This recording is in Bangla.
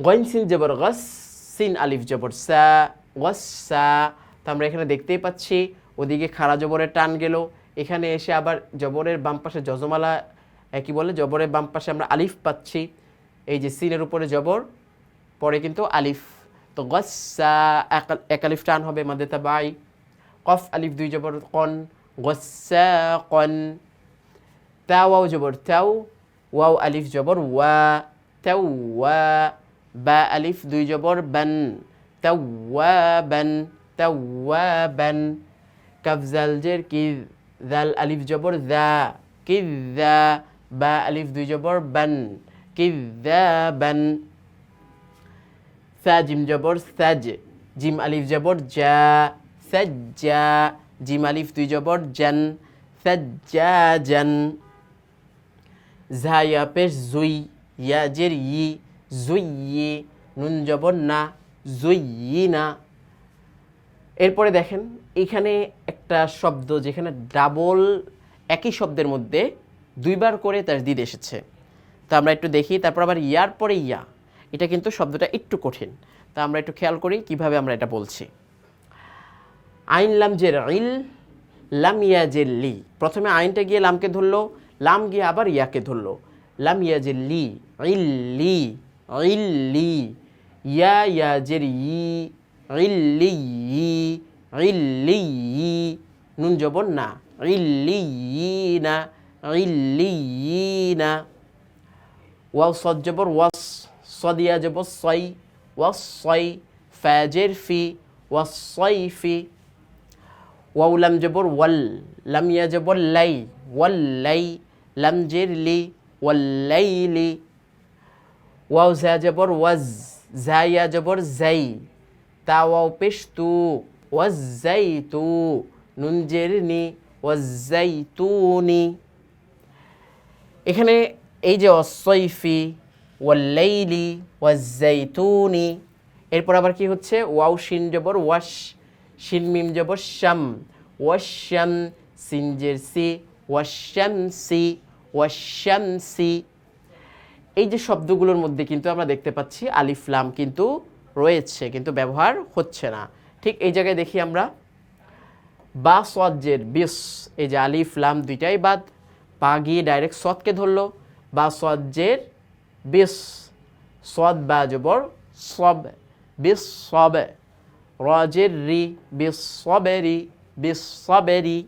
গইন সিন জবর গস, সিন আলিফ জবর সা, গসসা। তো আমরা এখানে দেখতেই পাচ্ছি ওদিকে খাড়া জবরের টান গেল, এখানে এসে আবার জবরের বাম পাশে যজমালা কি বলে, জবরের বাম পাশে আমরা আলিফ পাচ্ছি। এই যে সিনের উপরে জবর, পরে কিন্তু আলিফ। তো গসসা এক আলিফ টান হবে মাদে তাবাই। কফ আলিফ দুই জবর কন, গসসা কন। তা ওয়াও জবর তাও, ওয়াও আলিফ জবর ওয়া, তাও ওয়া। বা আলিফ দুই জবর বান, তাওয়াবান, তাওয়াবান। কাফ জাল জের কি, জাল আলিফ জবর দা, কিযা। বা আলিফ দুই জবর বান, কিযাবান। সা জিম জবর সাজ, জিম আলিফ জবর জা, সাজ্জা। জিম আলিফ দুই জবর জান, সাজ্জাজান। ঝা ইয়া পেশ জুই, ইয়া জের ই, জুইয়ি। নুন জবর না, জুইয়িনা। এরপরে দেখেন এখানে একটা শব্দ যেখানে ডাবল একই শব্দের মধ্যে দুইবার করে তাসদিদ এসেছে। তো আমরা একটু দেখি, তারপর আবার ইয়ার পরে ইয়া, এটা কিন্তু শব্দটা একটু কঠিন। তা আমরা একটু খেয়াল করি কিভাবে আমরা এটা বলছি। আইন লাম জের ইল, লাম ইয়া জের লি। প্রথমে আইনটা গিয়ে লামকে ধরলো, লাম গিয়ে আবার ইয়াকে ধরলো। লাম ইয়া জের লি, ইল্লি, ইল্লি। ইয়া ইয়া জের ই, ইল্লিয়ি, ইল্লিয়ি। নুন জবর না, ইল্লিয়িনা, ইল্লিয়িনা। ওয়াও সদ জবর ওয়াস, সদিয়া জবর সই, ওয়াসই। ফাজের ফি, ওয়াসইফি। ওয়াও লাম জবর ওয়াল, লাম ইয়া জবর লাই, ওয়াল্লাই। লাম জের লি, ওয়াল্লাইলি। ওয়াও জা জবর ওয়াজ, জা ইয়া জবর জাই। তা ওয়াও পেশ তু, ওয়াজ্জাইতু। নুন জের নি, ওয়াজ্জাইতুনি। এখানে এই যে ওয়াসইফি, ওয়াল্লাইলি, ওয়াজ্জাইতুনি। এরপর আবার কি হচ্ছে, ওয়াও শিন জবর ওয়াশ, শিন মিম জবর শাম, ওয়াশাম। সিন জের সি, ওয়াশামসি, ওয়াশামসি। এই যে শব্দগুলোর মধ্যে কিন্তু আমরা দেখতে পাচ্ছি আলিফ লাম কিন্তু রয়েছে, কিন্তু ব্যবহার হচ্ছে না। ঠিক এই জায়গায় দেখি আমরা, বা সদ জের বিস, এই যে আলিফ লাম দুইটাই বাদ, পা গিয়ে ডাইরেক্ট সদকে ধরলো। বা সদ জের বিস, সদ বা জবর সব, বিস সব। র জের রি, বিস সবেরি, বিস সবেরি।